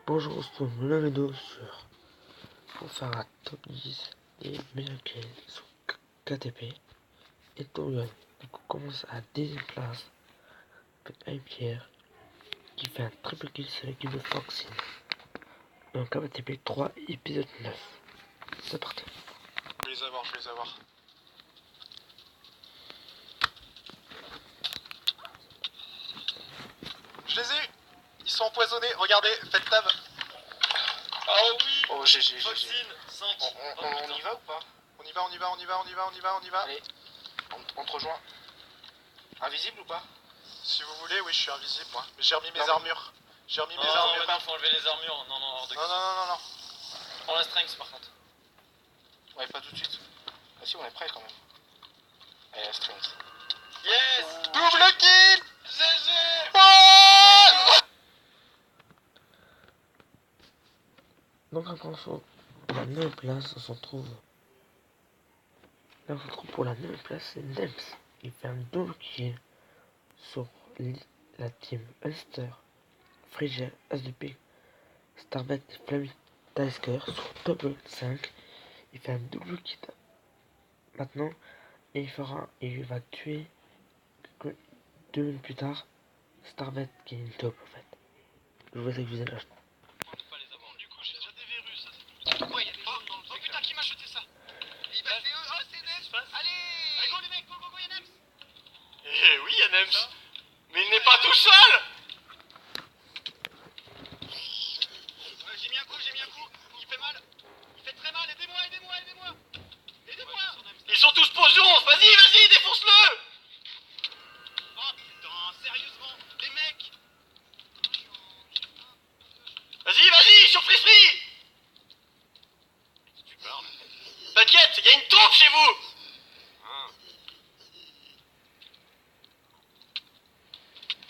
Bonjour, on se trouve une nouvelle vidéo pour faire un top 10 des meilleurs kills sur KTP et Torian. Donc on commence à 10ème place avec Pierre qui fait un triple kill sur l'équipe de Foxy. Donc KTP 3 épisode 9. C'est parti. Je vais les avoir. Je les ai eu. Ils sont empoisonnés, regardez, faites tab. Oh oui. Oh GG. Foxine, 5. On y va ou pas? On y va. Allez, on te rejoint. Invisible ou pas? Si vous voulez, oui, je suis invisible moi. Mais j'ai remis mes Non, armures. J'ai remis mes Non, armures. maintenant faut enlever les armures. Non, hors de question. Non. Prends la strength par contre. Ouais, pas tout de suite. Ah si, on est prêt quand même. Allez, la strength. Yes. Double kill. GG. Donc après on se retrouve pour la 9ème place, on se retrouve. Là on se retrouve pour la 9ème place, c'est Nems. Il fait un double kill sur la team Ulster, Frigel, SDP, Starbet et Flammy Taisker sur top 5. Il fait un double kill maintenant et il va tuer 2 minutes plus tard Starbet qui est une top en fait. Je vous laisse avec le visage. Du coup, j'ai déjà des verrues, ça c'est plutôt. Ouais, il y a des jaunes dans le truc. Oh putain, qui m'a jeté ça? Il va faire. Oh, c'est Nems. Allez, go les mecs, go, y'a Nems. Eh oui, y'a Nems. Mais il n'est pas tout seul. J'ai mis un coup. Il fait mal. Il fait très mal. Aidez-moi. Ils sont tous poisons. Vas-y, défonce-le. Oh putain, sérieusement, les mecs. Vas-y, sur Free. Tu parles. T'inquiète, il y a une taupe chez vous.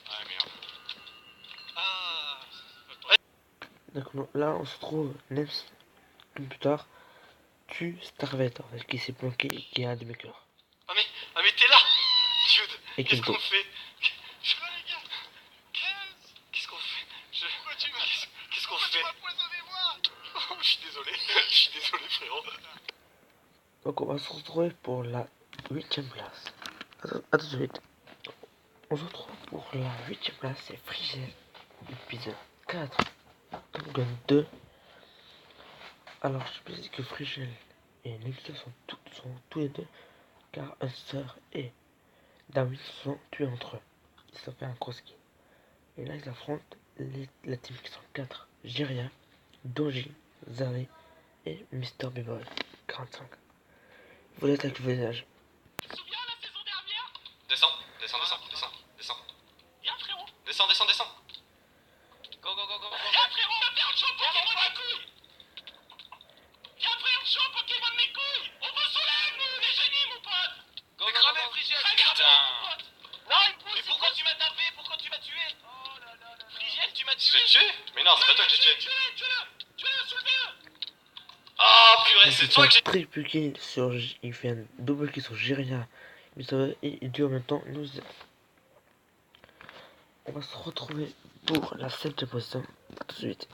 Ah merde. Ah. Donc là on se trouve Nems plus tard tue Starvet en fait qui s'est planqué et qui a un demi-cœur. Ah mais t'es là. Jude, Et qu'est-ce qu'on Kinto. fait? Les gars. Qu'est-ce qu'on fait? Pourquoi tu m'as. Qu'est-ce qu'on fait? Empoisonné moi. Oh, je suis désolé frérot. Donc on va se retrouver pour la 8ème place. À tout de suite. On se retrouve pour la 8ème place, c'est Frigel, épisode 4, Top Gun 2. Alors je précise que Frigel et Nexus sont tous les deux, car Hunter et Darwin se sont tués entre eux. Ils se sont fait un cross-kill. Et là ils affrontent la team qui sont 4, Jiria, Doji, Zari et Mr. B-Boy 45. Vous êtes avec le visage. Tu te souviens la saison dernière? Descends. Viens frérot. Descends. Go. Viens frérot, on va faire un show Pokémon mes couilles. Viens frère, show Pokémon mes couilles. On veut soleil nous, les génies mon pote. Go. Cramé Frigel. Putain. Non, il pousse. Mais pourquoi tu m'as tapé? Pourquoi tu m'as tué? Oh là. Frigel, tu m'as Tu tué. l'as tué? Mais non, c'est pas toi que j'ai tué. Tuez-le, soulevez-le. Oh purée, Il c'est fait toi un que j'ai... triple kill sur... Il fait un double kill sur Jiria. Et il tue en même temps nous. On va se retrouver pour la 7ème position. A tout de suite.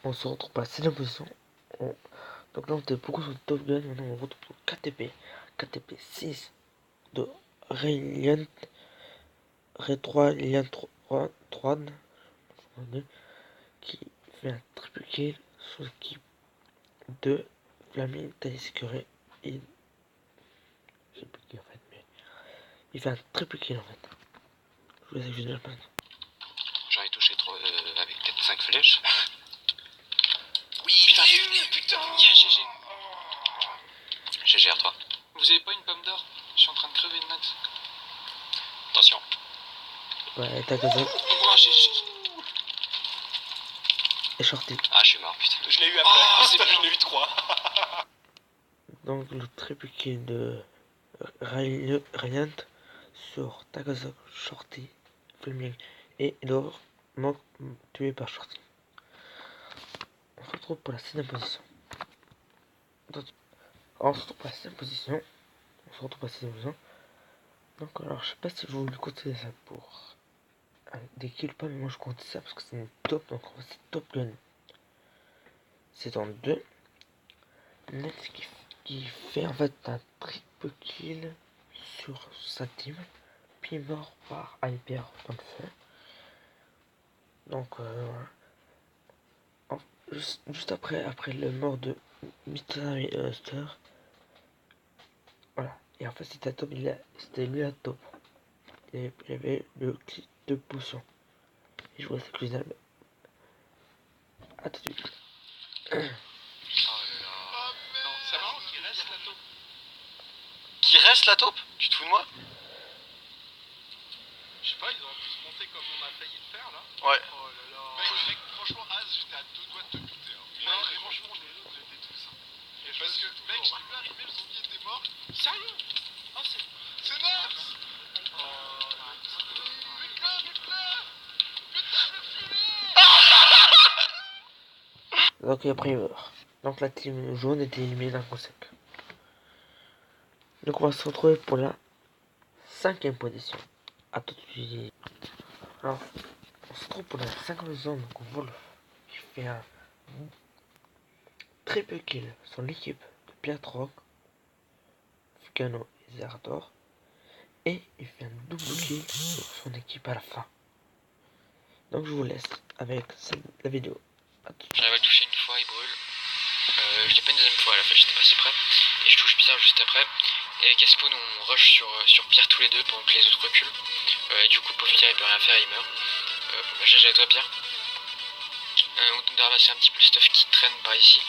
On se retrouve pour la 7ème position. Donc là on était beaucoup sur Top Gun. Maintenant on retrouve pour KTP. KTP 6 de Rayliant. Ray 3 Lian 3 qui fait un triple kill sur l'équipe de Flaming Taliscuré et je sais plus qui en fait, mais il fait un triple kill en fait. Je vous laisse avec le maintenant. J'en ai touché trop avec peut-être 5 flèches. Oui, putain, putain. Yeah, GG. GG à toi. Vous avez pas une pomme d'or? Je suis en train de crever de max. Attention. Ouais, t'as Kazak Oh, GG. et Shorty. Ah, je suis mort, putain. Je l'ai eu après. Oh, c'est bien. J'en ai eu 3. Donc le triple kill de Rayant sur Takazak, Shorty, Fleming et Edor manque tué par Shorty. On se retrouve pour la 6ème position. On se retrouve pour la 6ème position. Donc alors je sais pas si vous voulez continuer ça pour avec des kills pas, mais moi je compte ça parce que c'est une top, donc c'est Top Gun. C'est dans 2. Nets qui fait en fait un triple kill sur sa team, puis mort par Hyper dans le feu. Donc voilà. Juste après le mort de Mr. Huster, voilà. Et en fait c'était top, c'était lui à top. Il avait le kit de potion. Et je vois sa cuisine. À tout de suite. Oh là là. Non, c'est marrant qu'il reste la taupe. Qui reste la taupe? Tu te fous de moi? Je sais pas, ils auraient pu se monter comme on a failli le faire là. Ouais. Oh là là. Mec, franchement, Az, j'étais à 2 doigts de te buter. Hein. Non, Mais franchement, les autres, j'étais tous. parce que, mec, je t'ai vu arriver, le zombie était mort. Sérieux? Oh, c'est. C'est Naps. Donc après il meurt. Donc la team jaune était éliminée d'un coup sec. Donc on va se retrouver pour la 5ème position. À tout de suite. Alors, on se retrouve pour la 5ème position. Donc on voit qui fait un triple kill sur l'équipe de Piatrock, Fugano et Zerator. Et il fait un double kill sur son équipe à la fin. Donc je vous laisse avec la vidéo. J'arrive à le toucher une fois, il brûle. Je l'ai pas une deuxième fois à la fin, j'étais pas si près. Et je touche Pierre juste après. Et avec Aspawn, on rush sur Pierre tous les deux pendant que les autres reculent. Et du coup, le pauvre Pierre il peut rien faire, il meurt. Bah, GG à toi, Pierre. On tente de ramasser un petit peu le stuff qui traîne par ici.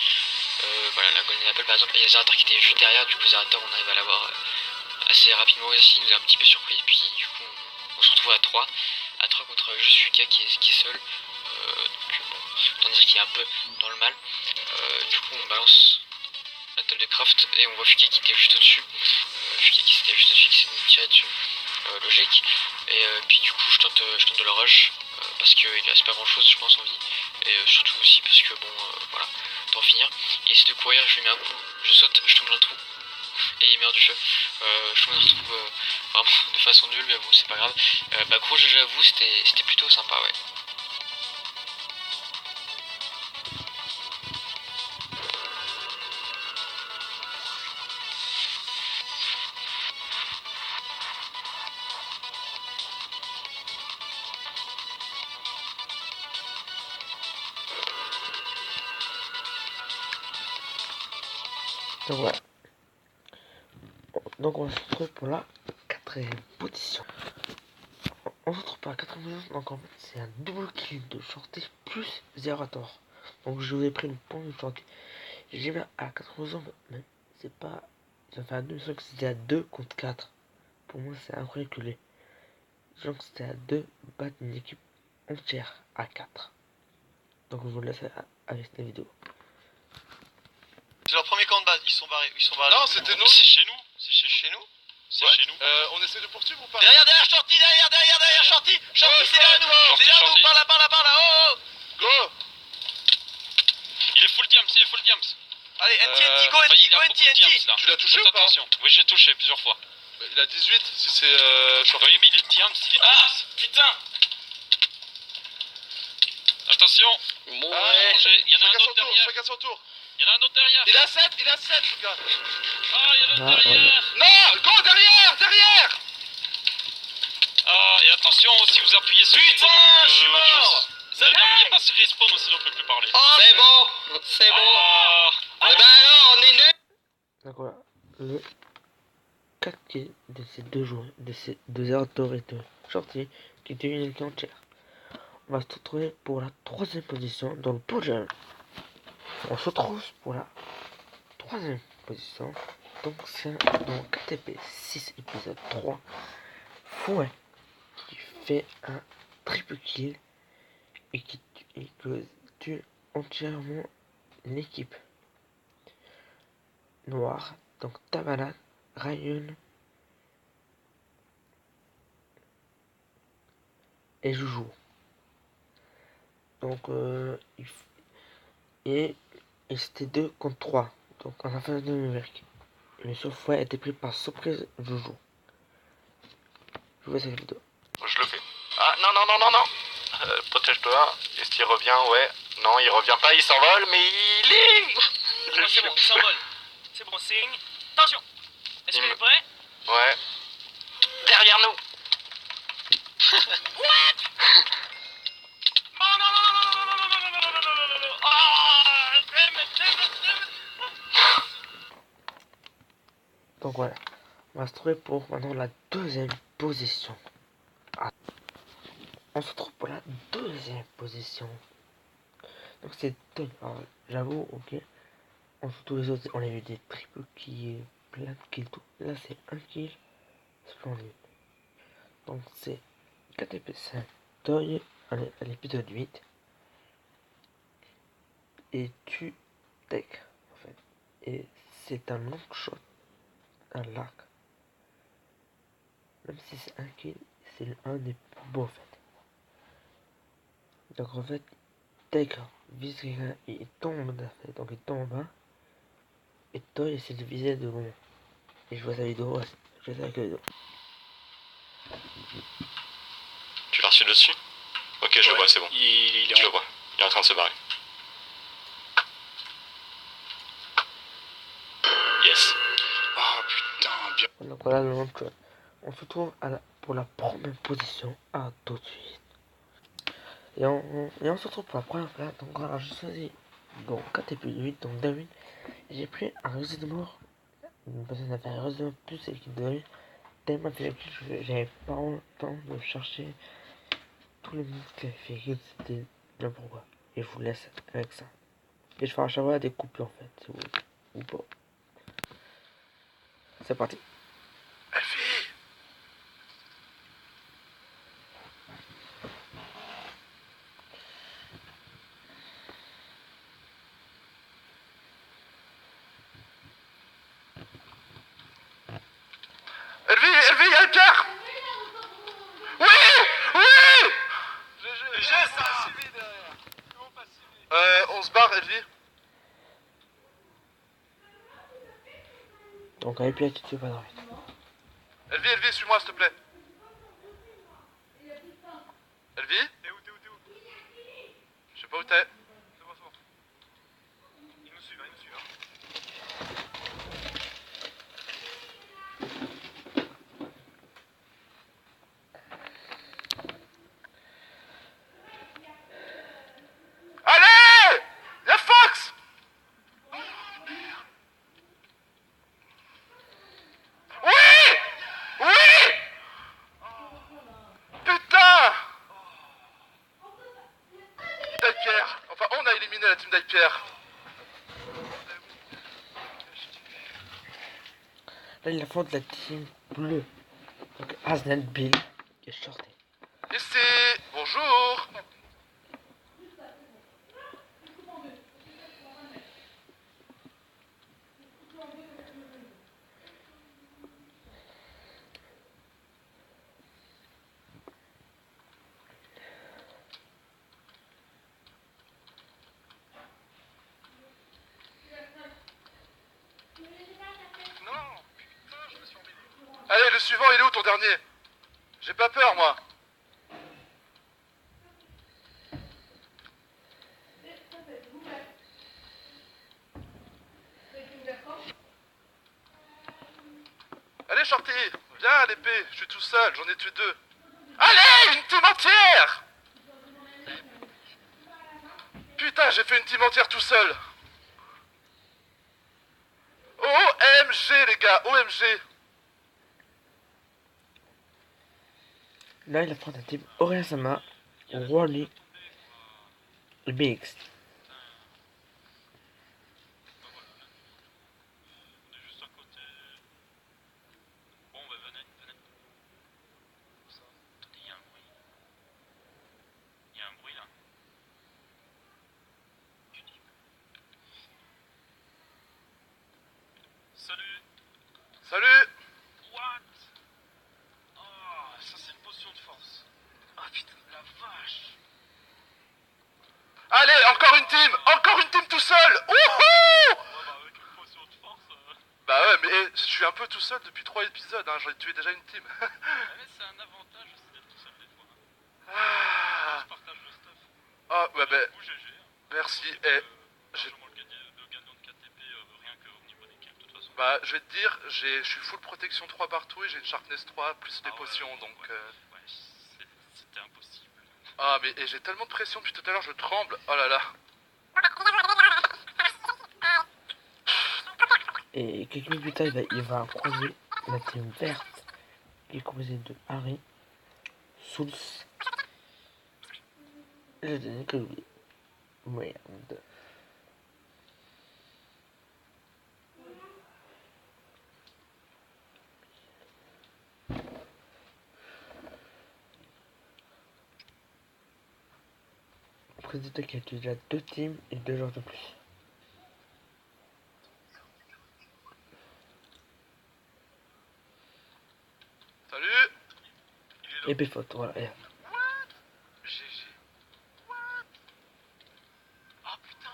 Voilà, la Golden Apple par exemple. Il y a Zerator qui était juste derrière, du coup, Zerator, on arrive à l'avoir assez rapidement aussi. Il nous a un petit peu surpris. Puis du coup, on se retrouve à 3. À 3 contre juste Fuka qui est seul. Donc bon, autant dire qu'il est un peu dans le mal. Du coup on balance la table de craft et on voit Fuka qui était juste au-dessus. Fuka qui s'était juste au-dessus, qui s'est tiré dessus. Logique. Et puis du coup je tente de le rush parce qu'il reste pas grand chose je pense en vie. Et surtout aussi parce que bon voilà, pour finir. Il essaie de courir, je lui mets un coup, je saute, je tombe dans le trou. Et il meurt du feu. Je me retrouve vraiment de façon nulle, mais bon c'est pas grave. Bah gros jeu à vous, c'était plutôt sympa ouais. Donc voilà. Donc on se retrouve pour la 4ème position. On se retrouve pour la 4ème position. Donc en fait c'est un double kill de Shorty plus Zerator. Donc je vous ai pris le point de Shorty. J'ai mis à 4ème position, mais c'est pas. Ça fait un 2, que c'était à 2 contre 4. Pour moi c'est incroyable que les gens que c'était à 2 battent une équipe entière à 4. Donc je vous laisse avec cette vidéo. C'est leur premier camp de base, ils sont barrés. Non, c'était nous. C'est chez nous. C'est chez nous. C'est chez nous. On essaie de poursuivre ou pas? Derrière, Shorty, derrière, Shorty! Shorty, c'est derrière nous! C'est derrière nous, par là, oh! Go! Il est full diams. Allez, NT, go, NT! Tu l'as touché ou pas? Attention. Oui, j'ai touché plusieurs fois. Bah, il a 18, si c'est Shorty. Oui, mais il est diams, Ah, putain! Attention. Ouais. Il y en a un autre derrière. Chacun son tour. Il y en a un autre derrière. Il a 7, les gars. Ah, il y en a un autre derrière. Non, go derrière! Ah, et attention, si vous appuyez sur Putain, je suis mort. N'oubliez pas ce respawn aussi, on peut plus parler. C'est bon! Ah. Eh ben alors, on est nuls! Donc voilà. Le 4 kills de ces deux joueurs, de ces deux Zerator et de Shorty, qui était une équipe entière. On va se retrouver pour la 3ème position dans le podium. On se retrouve pour la 3ème position. Donc c'est dans KTP 6 épisode 3. Fouet qui fait un triple kill et qui tue entièrement l'équipe noire. Donc Tavalan, Ryan et Joujou. Donc et c'était 2 contre 3. Donc en fin de numérique. Le Fouet a été pris par surprise Joujou. Je vous laisse la vidéo. Je le fais. Ah, non, non. Protège-toi. Est-ce qu'il revient? Ouais. Non, il revient pas, il s'envole, mais il est... Oh, c'est bon, il s'envole. C'est bon, signe. Attention. Est-ce qu'il est prêt? Ouais. Derrière nous. What? Oh non, non, non, non, non, non, non, non, non, non, non, non, non, non, non. Ah, damn it. Donc voilà, on va se trouver pour maintenant la deuxième position. Ah. On se trouve pour la deuxième position. Donc c'est deux. Alors j'avoue, ok. On se tous les autres, on a eu des triples qui plein de kills tout. Là c'est un kill. Splendide. Donc c'est KTP5 Toy à l'épisode 8. Et tu tech en fait. Et c'est un long shot. Un l'arc. Même si c'est un kill, c'est un des plus beaux en fait. Donc en fait, Tech vise quelqu'un et il tombe donc il tombe en bas. Et Toy essaie de viser de loin. Et je vois sa vidéo, ouais, je vois sa vidéo. Tu l'as reçu dessus? Ok, je le vois, c'est bon. Il est Je le vois. Il est en train de se barrer. Yes. Oh putain, bien. Donc voilà le long shot. On se trouve pour la première position. À tout de suite. Et on se retrouve pour la première place. Donc voilà, je choisis donc 4 et plus 8, donc David. J'ai pris un réseau de mort. Une personne a fait un réseau de mort plus l'équipe de David. Tellement fait que j'avais pas le temps de chercher tous les minutes qui avaient fait kill, c'était n'importe quoi. Et je vous laisse avec ça. Et je ferai à chaque fois des couples en fait, si vous voulez. Ou pas. C'est parti. Elfie! Elfie, y'a le car! Oui! Oui! GG, ça! On se barre, Elfie. Donc avec puis tu te fais pas dormir. Elfie, suis-moi s'il te plaît. Elfie? T'es où? Je sais pas où t'es. C'est bon. Il nous suit, hein. Allez! Y'a Fox! Oui! Oui! Putain! Daipierre. Enfin, on a éliminé la team Daipierre. Là il affronte la team bleue. Donc Asnel Bill qui est shorté. Ici! Bonjour! Non, putain, je me suis emmêlé. Allez, le suivant, il est où ton dernier? J'ai pas peur, moi. Allez, Shorty, viens à l'épée, je suis tout seul, j'en ai tué 2. Allez, une team entière! Putain, j'ai fait une team entière tout seul. OMG, les gars, OMG. Là il affronte la team Oriasama, Wally et BX. On est juste à côté. Bon, bah venez. Ça. Attendez, il y a un bruit. Il y a un bruit là. Tu dis. Salut. Salut. What? Oh, ça c'est une potion de force. Oh putain, la vache. Allez, encore une team tout seul. Wouhou! Ouais, bah avec une potion de force. Bah ouais, mais je suis un peu tout seul depuis 3 épisodes, hein, j'en ai tué déjà une team. Ah, mais c'est un avantage aussi d'être tout seul des fois. Ah, Ah, ouais, ben, Du coup, GG. merci. J'ai- Largement le gagnant de KTP, rien qu'au niveau d'équipe, de toute façon. bah, je vais te dire, je suis full protection 3 partout et j'ai une sharpness 3 plus les Ah ouais, potions, donc... ouais. Ouais, c'était impossible. Ah, mais et j'ai tellement de pression depuis tout à l'heure, je tremble. Oh là là. Et quelques minutes plus tard, il va croiser la team verte qui est composée de Harry, Souls et le dernier que j'ai oublié. Merde. Président qui a déjà 2 teams et 2 joueurs de plus. Salut. Il est là. Et Béfaute, voilà. Et GG. Ah putain.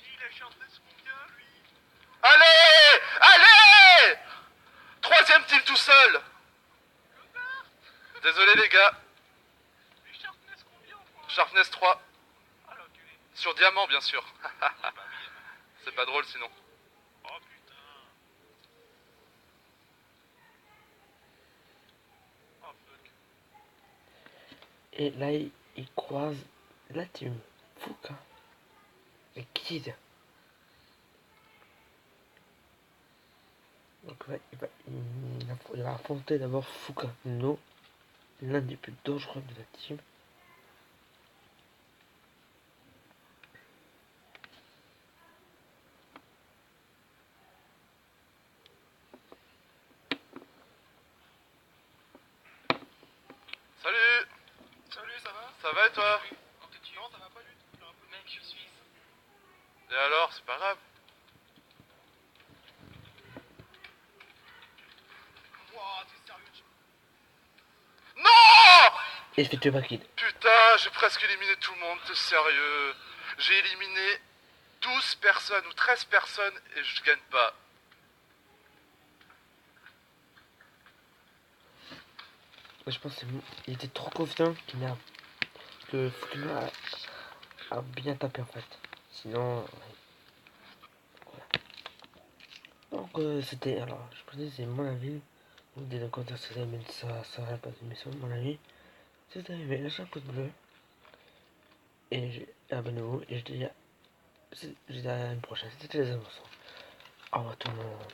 Lui, il a chanté ce combien, lui? Allez. Allez. Troisième team tout seul. Désolé les gars. Lui, sharpness combien, quoi? Sharpness 3. Ah, l'enculé. Sur diamant, bien sûr. Bah oui. C'est pas drôle sinon. Oh putain. Oh fuck. Et là, il croise la team Fouca et Kid. Donc là, il va affronter d'abord Fouca No, l'un des plus dangereux de la team. Salut. Salut, ça va? Ça va et toi? Non, ça va pas du tout. Mec, je suis. Et alors, c'est pas grave. Wouah, t'es sérieux? Non. Et il se fait tuer par Kid. Putain, j'ai presque éliminé tout le monde, t'es sérieux? J'ai éliminé 12 personnes ou 13 personnes et je gagne pas. Je pense qu'il était trop confiant que Fouca a bien tapé en fait. Sinon, ouais. Voilà. Donc c'était, alors je précise, c'est mon avis. Vous dites dans le commentaire si vous avez aimé ça va pas mais c'est mon avis. Si vous avez aimé, lâchez un pouce bleu. Et abonnez-vous. Et je dis à une prochaine. C'était les émotions. Au revoir tout le monde.